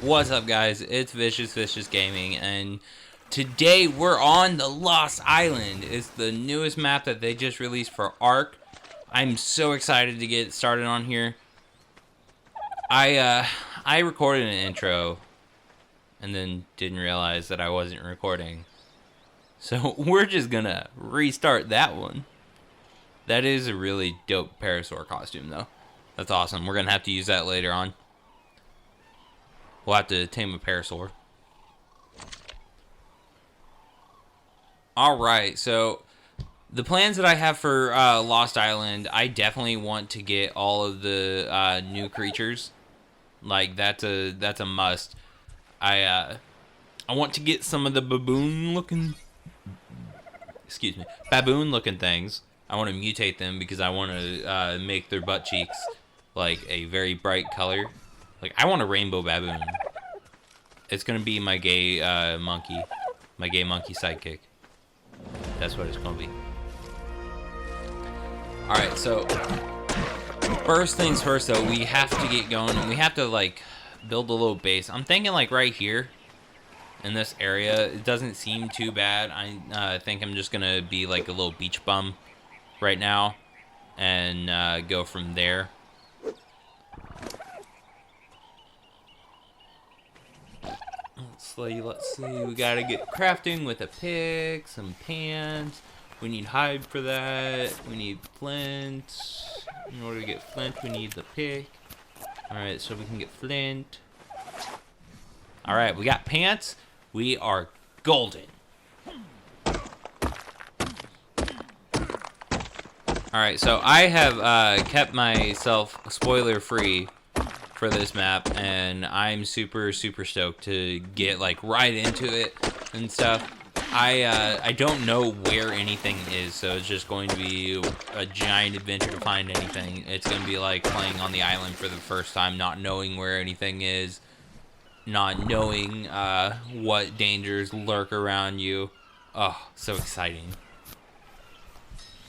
What's up, guys? It's Vicious Gaming, and today we're on the Lost Island. It's the newest map that they just released for Ark. I'm so excited to get started on here. I recorded an intro and then didn't realize that I wasn't recording. So we're just gonna restart that one. That is a really dope Parasaur costume, though. That's awesome. We're gonna have to use that later on. We'll have to tame a Parasaur. Alright, so the plans that I have for Lost Island, I definitely want to get all of the new creatures. Like, that's a must. I want to get some of the baboon-looking things. I want to mutate them because I want to make their butt cheeks like a very bright color. Like, I want a rainbow baboon. It's gonna be my gay monkey sidekick. That's what it's gonna be. Alright, so first things first, though, we have to get going and we have to, like, build a little base. I'm thinking, like, right here in this area. It doesn't seem too bad. I think I'm just gonna be like a little beach bum right now and go from there. Let's see, we gotta get crafting with a pick, some pants. We need hide for that. We need flint. In order to get flint, we need the pick. Alright, so we can get flint. Alright, we got pants. We are golden. Alright, so I have kept myself spoiler free for this map, and I'm super stoked to get like right into it and stuff. I don't know where anything is, so it's just going to be a giant adventure to find anything. It's going to be like playing on the island for the first time, not knowing where anything is, not knowing what dangers lurk around you. Oh, so exciting.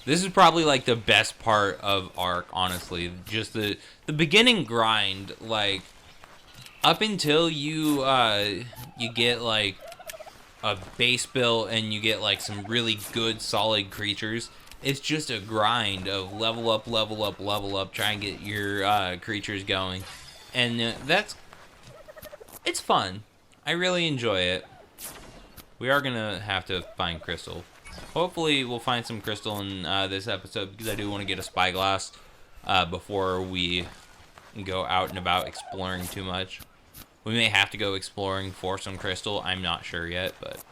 This is probably like the best part of Ark, honestly. Just the beginning grind, like up until you get like a base build and you get like some really good solid creatures. It's just a grind of level up, try and get your creatures going, and it's fun. I really enjoy it. We are gonna have to find crystal. Hopefully we'll find some crystal in this episode, because I do want to get a spyglass before we go out and about exploring too much. We may have to go exploring for some crystal. I'm not sure yet, but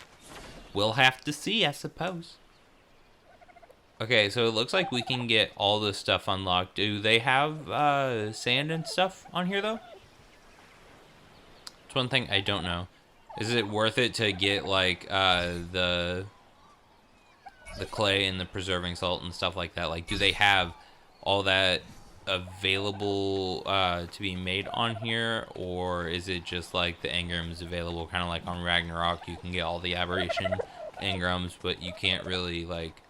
we'll have to see, I suppose. Okay, so it looks like we can get all this stuff unlocked. Do they have sand and stuff on here, though? That's one thing I don't know. Is it worth it to get like the clay and the preserving salt and stuff like that? Like, do they have all that available to be made on here, or is it just like the engrams available, kind of like on Ragnarok? You can get all the aberration engrams, but you can't really like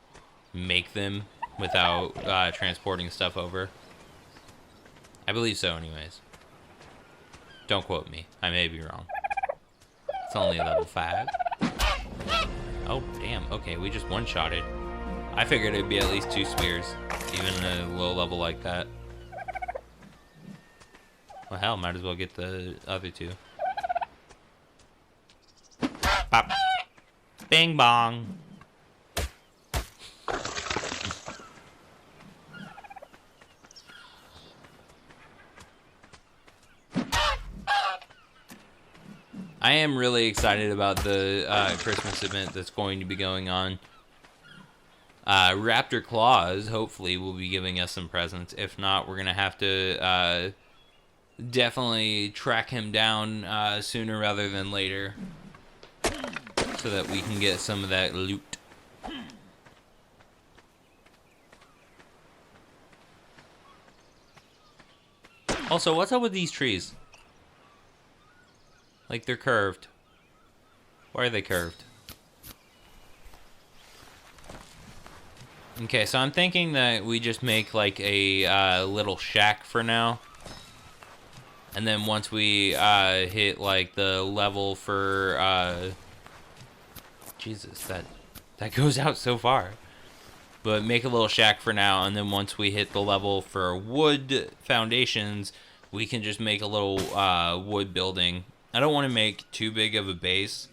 make them without transporting stuff over. I believe so, anyways. Don't quote me. I may be wrong. It's only level 5. Oh, damn. Okay, we just one-shotted. I figured it'd be at least 2 spears, even at a low level like that. Well, hell, might as well get the other 2. Pop. Bing bong. I am really excited about the Christmas event that's going to be going on. Raptor Claus, hopefully, will be giving us some presents. If not, we're going to have to definitely track him down sooner rather than later, so that we can get some of that loot. Also, what's up with these trees? Like, they're curved. Why are they curved? Okay, so I'm thinking that we just make like a little shack for now. And then once we hit like the level for Jesus, that goes out so far. But make a little shack for now, and then once we hit the level for wood foundations, we can just make a little wood building. I don't want to make too big of a base,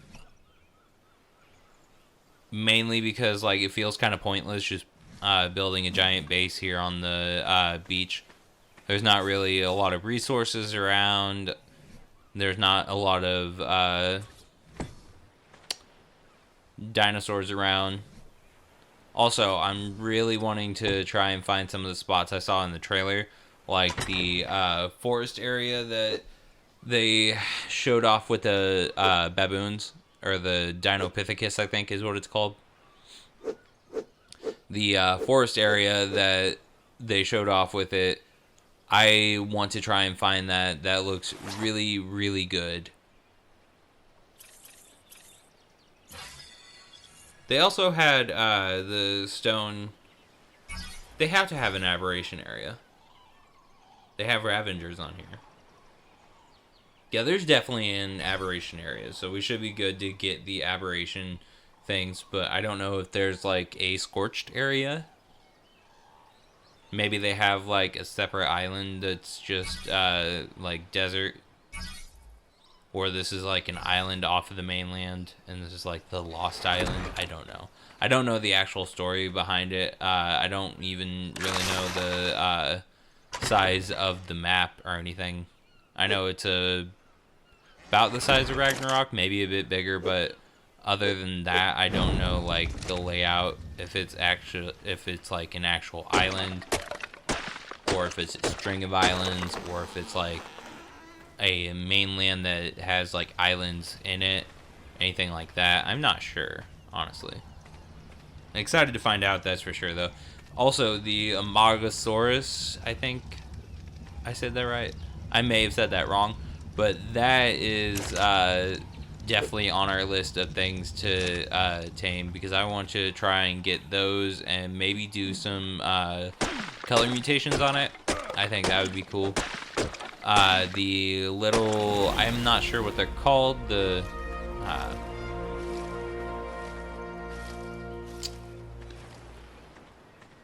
mainly because like it feels kind of pointless just building a giant base here on the beach. There's not really a lot of resources around. There's not a lot of dinosaurs around. Also, I'm really wanting to try and find some of the spots I saw in the trailer, like the forest area that they showed off with the baboons, or the Dinopithecus, I think is what it's called. The forest area that they showed off with it, I want to try and find that. That looks really, really good. They also had the stone. They have to have an aberration area. They have Ravengers on here. Yeah, there's definitely an aberration area, so we should be good to get the aberration things, but I don't know if there's like a scorched area. Maybe they have like a separate island that's just like desert. Or this is like an island off of the mainland, and this is like the Lost Island. I don't know. I don't know the actual story behind it. I don't even really know the size of the map or anything. I know it's about the size of Ragnarok, maybe a bit bigger, but other than that, I don't know like the layout. If it's like an actual island, or if it's a string of islands, or if it's like a mainland that has like islands in it, anything like that. I'm not sure, honestly. I'm excited to find out, that's for sure, though. Also, the Amargasaurus, I think I said that right. I may have said that wrong, but that is definitely on our list of things to tame, because I want to try and get those and maybe do some color mutations on it. I think that would be cool. The little, I'm not sure what they're called, the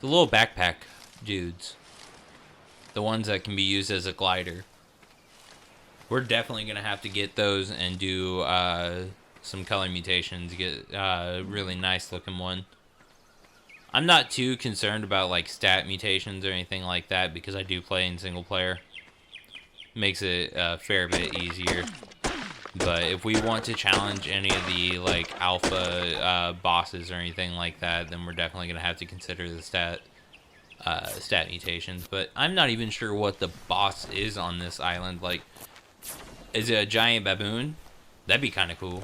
little backpack dudes, the ones that can be used as a glider. We're definitely gonna have to get those and do some color mutations, get a really nice looking one. I'm not too concerned about like stat mutations or anything like that, because I do play in single player. Makes it a fair bit easier. But if we want to challenge any of the like alpha bosses or anything like that, then we're definitely gonna have to consider the stat mutations. But I'm not even sure what the boss is on this island. Like, is it a giant baboon? That'd be kind of cool.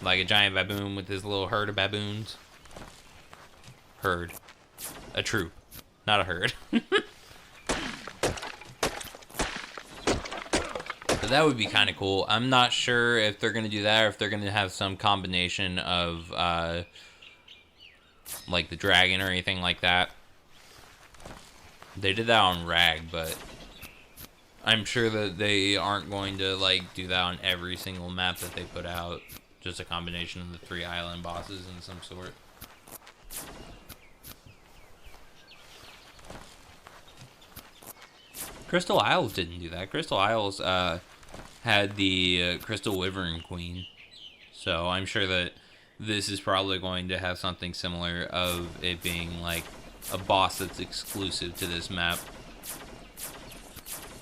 Like a giant baboon with his little herd of baboons. Herd. A troop, not a herd. But that would be kind of cool. I'm not sure if they're going to do that, or if they're going to have some combination of like the dragon or anything like that. They did that on Rag, but I'm sure that they aren't going to like do that on every single map that they put out. Just a combination of the 3 island bosses in some sort. Crystal Isles didn't do that. Crystal Isles had the Crystal Wyvern Queen. So I'm sure that this is probably going to have something similar, of it being like a boss that's exclusive to this map.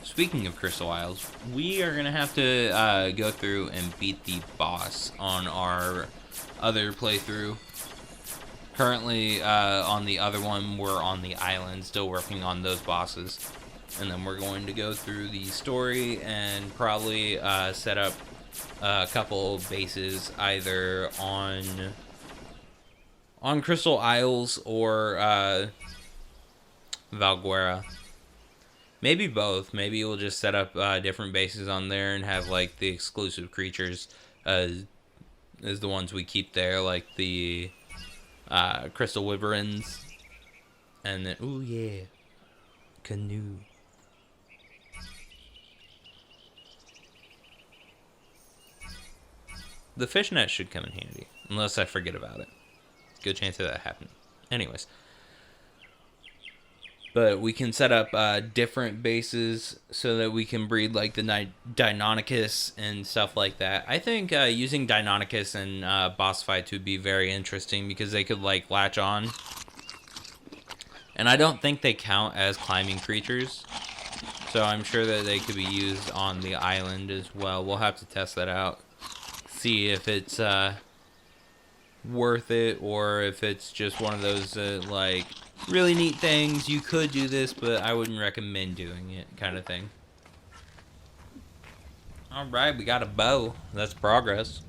Speaking of Crystal Isles, we are going to have to go through and beat the boss on our other playthrough. Currently, on the other one, we're on the island, still working on those bosses. And then we're going to go through the story and probably set up a couple bases either on Crystal Isles or Valguera. Maybe both. Maybe we'll just set up different bases on there and have like the exclusive creatures as the ones we keep there, like the Crystal Wyverns. And then, ooh yeah, canoe. the fishnet should come in handy, unless I forget about it. Good chance of that happening. Anyways. But we can set up different bases so that we can breed like the Deinonychus and stuff like that. I think using Deinonychus in boss fights would be very interesting because they could like latch on. And I don't think they count as climbing creatures. So I'm sure that they could be used on the island as well. We'll have to test that out. See if it's worth it or if it's just one of those like really neat things. You could do this, but I wouldn't recommend doing it kind of thing. Alright, we got a bow. That's progress.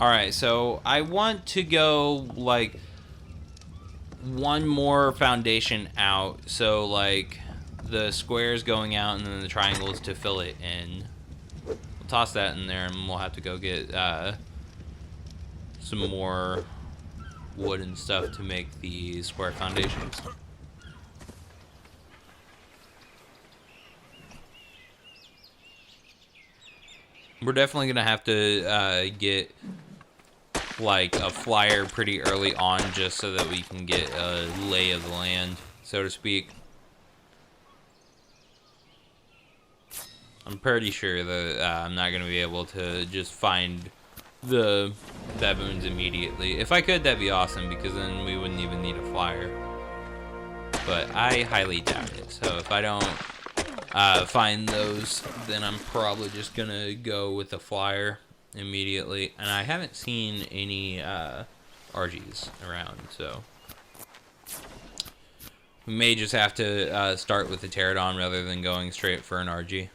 Alright, so I want to go like one more foundation out, so like the squares going out and then the triangles to fill it in. We'll toss that in there and we'll have to go get some more wood and stuff to make the square foundations. We're definitely gonna have to get like a flyer pretty early on just so that we can get a lay of the land, so to speak. I'm pretty sure that I'm not going to be able to just find the baboons immediately. If I could, that'd be awesome, because then we wouldn't even need a flyer. But I highly doubt it. So if I don't find those, then I'm probably just going to go with the flyer immediately. And I haven't seen any RGs around, so we may just have to start with the pterodon rather than going straight for an RG.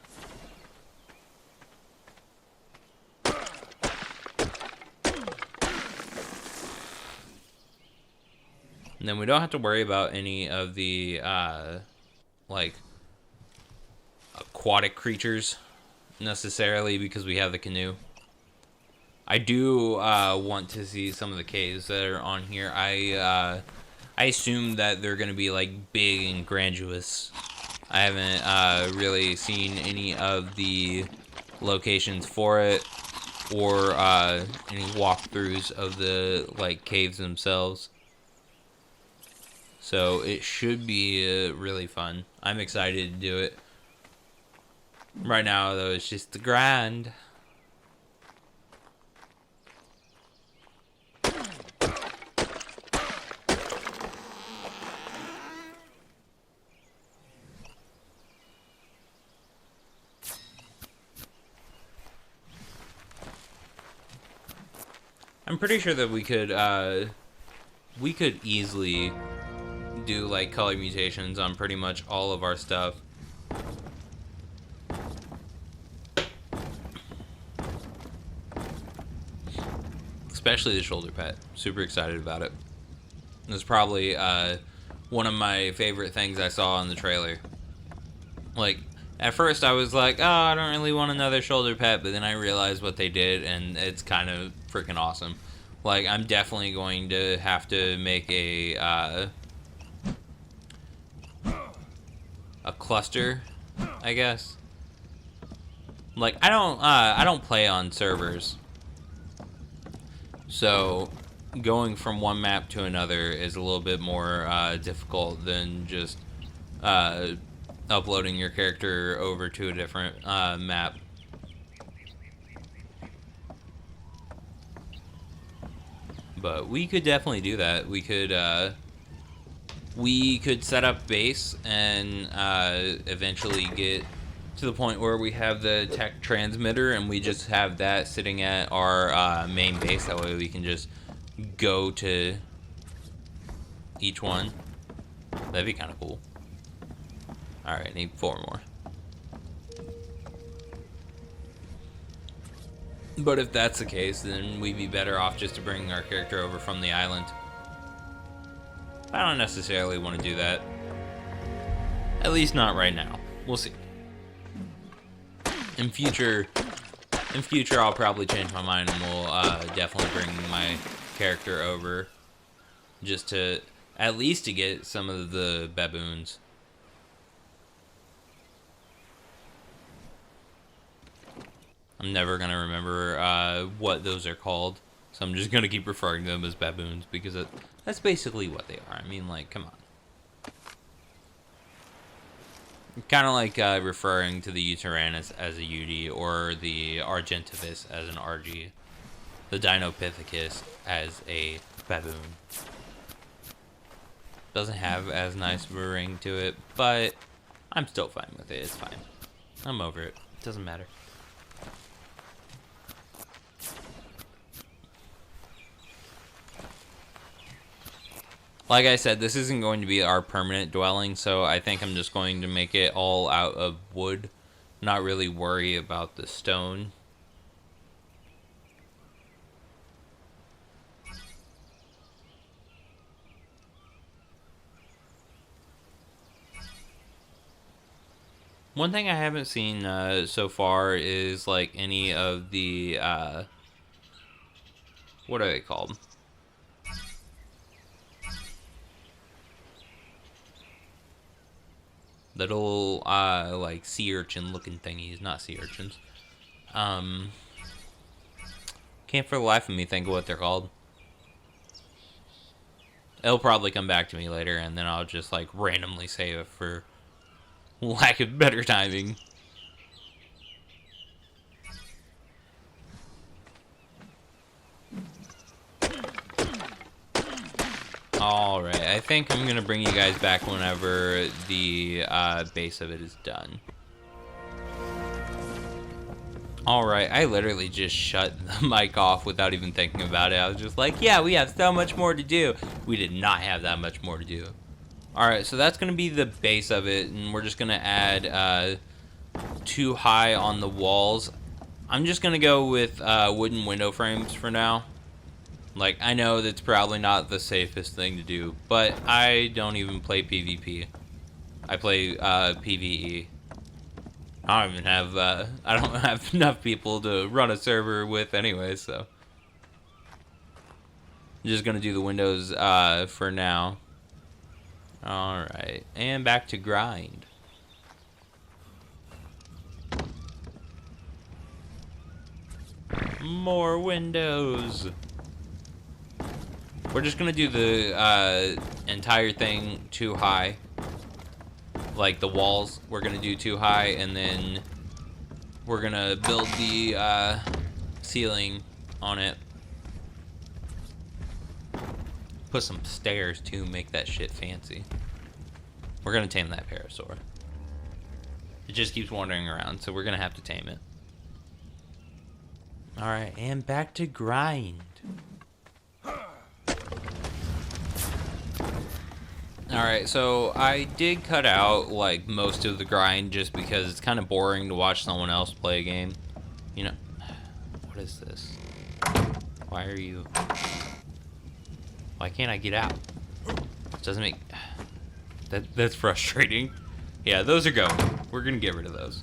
And then we don't have to worry about any of the, like, aquatic creatures, necessarily, because we have the canoe. I do want to see some of the caves that are on here. I assume that they're going to be, like, big and grandiose. I haven't really seen any of the locations for it, or any walkthroughs of the, like, caves themselves. So it should be really fun. I'm excited to do it. Right now, though, it's just the grind. I'm pretty sure that we could easily do like color mutations on pretty much all of our stuff. Especially the shoulder pet. Super excited about it. It's probably one of my favorite things I saw in the trailer. Like, at first I was like, oh, I don't really want another shoulder pet, but then I realized what they did, and it's kind of freaking awesome. Like, I'm definitely going to have to make a cluster, I guess. Like, I don't play on servers, so going from one map to another is a little bit more difficult than just uploading your character over to a different map. But we could definitely do that. We could set up base and eventually get to the point where we have the tech transmitter and we just have that sitting at our main base. That way we can just go to each one. That'd be kind of cool. Alright, need 4 more. But if that's the case, then we'd be better off just to bring our character over from the island. I don't necessarily want to do that. At least not right now. We'll see. In future, I'll probably change my mind and we'll definitely bring my character over just to At least to get some of the baboons. I'm never going to remember what those are called. So I'm just going to keep referring to them as baboons because that's basically what they are. I mean, like, come on. Kind of like referring to the Utyrannus as a UD or the Argentavis as an RG. The Dinopithecus as a baboon. Doesn't have as nice of a ring to it, but I'm still fine with it. It's fine. I'm over it. It doesn't matter. Like I said, this isn't going to be our permanent dwelling, so I think I'm just going to make it all out of wood. Not really worry about the stone. One thing I haven't seen so far is like any of the what are they called? Little like sea urchin looking thingies, not sea urchins. Can't for the life of me think of what they're called. It'll probably come back to me later, and then I'll just like randomly say it for lack of better timing. Alright, I think I'm gonna bring you guys back whenever the base of it is done. Alright, I literally just shut the mic off without even thinking about it. I was just like, yeah, we have so much more to do. We did not have that much more to do. Alright, so that's going to be the base of it, and we're just going to add 2 high on the walls. I'm just going to go with wooden window frames for now. Like, I know that's probably not the safest thing to do, but I don't even play PvP. I play PvE. I don't have enough people to run a server with anyway, so I'm just gonna do the windows for now. Alright, and back to grind. More windows. We're just gonna do the entire thing 2 high. Like the walls, we're gonna do 2 high, and then we're gonna build the ceiling on it. Put some stairs too, make that shit fancy. We're gonna tame that parasaur. It just keeps wandering around, so we're gonna have to tame it. Alright, and back to grind. Alright, so I did cut out like most of the grind just because it's kind of boring to watch someone else play a game. You know, what is this? Why are you... Why can't I get out? It doesn't make... That's frustrating. Yeah, those are going. We're gonna get rid of those.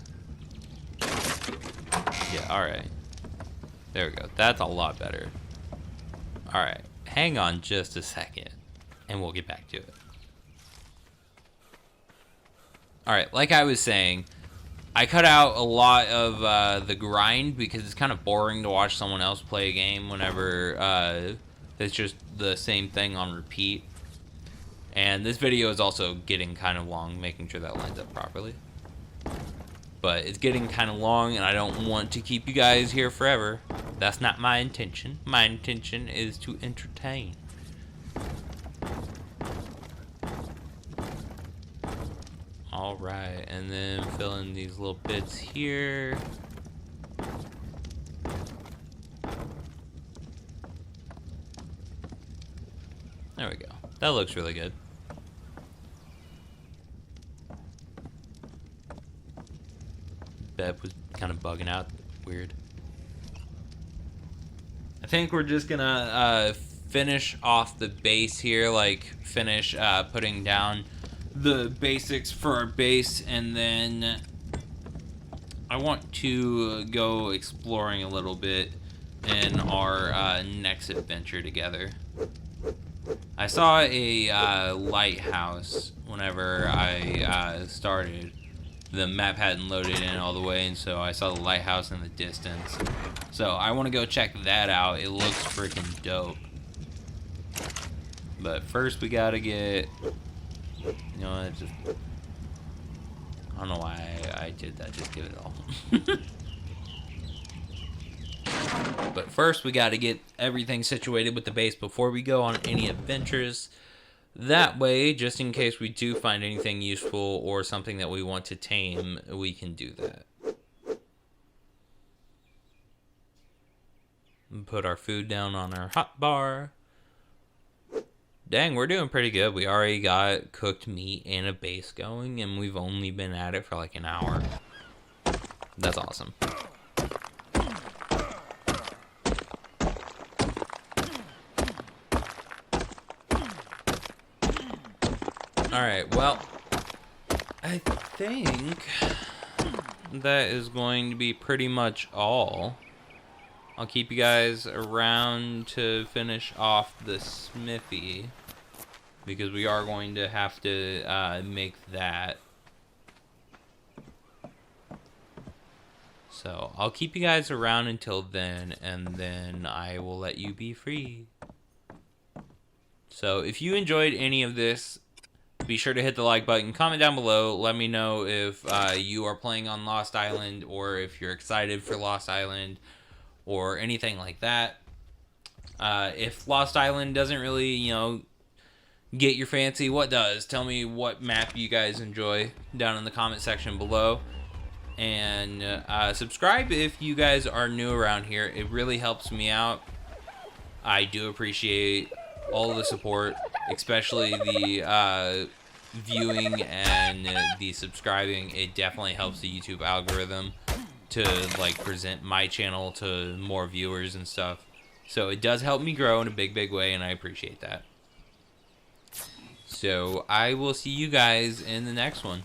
Yeah, alright. There we go. That's a lot better. Alright, hang on just a second, and we'll get back to it. Alright, like I was saying, I cut out a lot of the grind because it's kind of boring to watch someone else play a game whenever it's just the same thing on repeat. And this video is also getting kind of long, making sure that lines up properly. But it's getting kind of long, and I don't want to keep you guys here forever. That's not my intention. My intention is to entertain. Alright, and then fill in these little bits here. There we go. That looks really good. Beb was kind of bugging out. Weird. I think we're just gonna finish off the base here, like finish putting down the basics for our base, and then I want to go exploring a little bit in our next adventure together. I saw a lighthouse whenever I started. The map hadn't loaded in all the way, and so I saw the lighthouse in the distance. So I want to go check that out. It looks freaking dope. But first we gotta get, you know, I don't know why I did that. Just give it all. But first we gotta get everything situated with the base before we go on any adventures. That way, just in case we do find anything useful or something that we want to tame, we can do that. Put our food down on our hot bar. Dang, we're doing pretty good. We already got cooked meat and a base going, and we've only been at it for like an hour. That's awesome. Alright, well, I think that is going to be pretty much all. I'll keep you guys around to finish off the smithy, because we are going to have to make that. So I'll keep you guys around until then, and then I will let you be free. So if you enjoyed any of this, be sure to hit the like button, comment down below, let me know if you are playing on Lost Island, or if you're excited for Lost Island, or anything like that. If Lost Island doesn't really, you know, get your fancy, what does? Tell me what map you guys enjoy down in the comment section below. And subscribe if you guys are new around here. It really helps me out. I do appreciate all of the support, especially the viewing and the subscribing. It definitely helps the YouTube algorithm to like present my channel to more viewers and stuff. So it does help me grow in a big way, and I appreciate that. So I will see you guys in the next one.